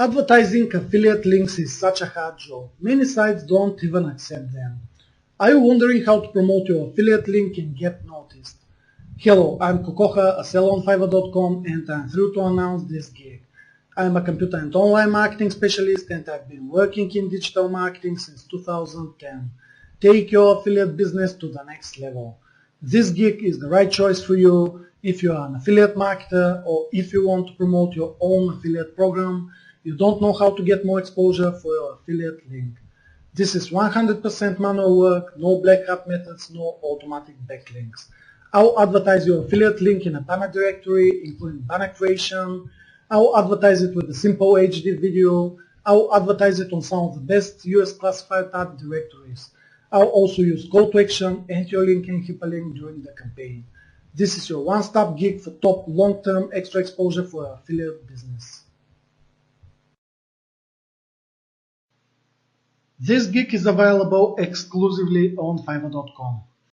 Advertising affiliate links is such a hard job. Many sites don't even accept them. Are you wondering how to promote your affiliate link and get noticed? Hello, I'm Kokocha, a seller on Fiverr.com, and I'm thrilled to announce this gig. I'm a computer and online marketing specialist, and I've been working in digital marketing since 2010. Take your affiliate business to the next level. This gig is the right choice for you if you are an affiliate marketer or if you want to promote your own affiliate program. You don't know how to get more exposure for your affiliate link. This is 100% manual work, no black hat methods, no automatic backlinks. I'll advertise your affiliate link in a banner directory, including banner creation. I'll advertise it with a simple HD video. I'll advertise it on some of the best US classified ad directories. I'll also use call to action, enter your link and hyperlink during the campaign. This is your one-stop gig for top long-term extra exposure for your affiliate business. This gig is available exclusively on Fiverr.com.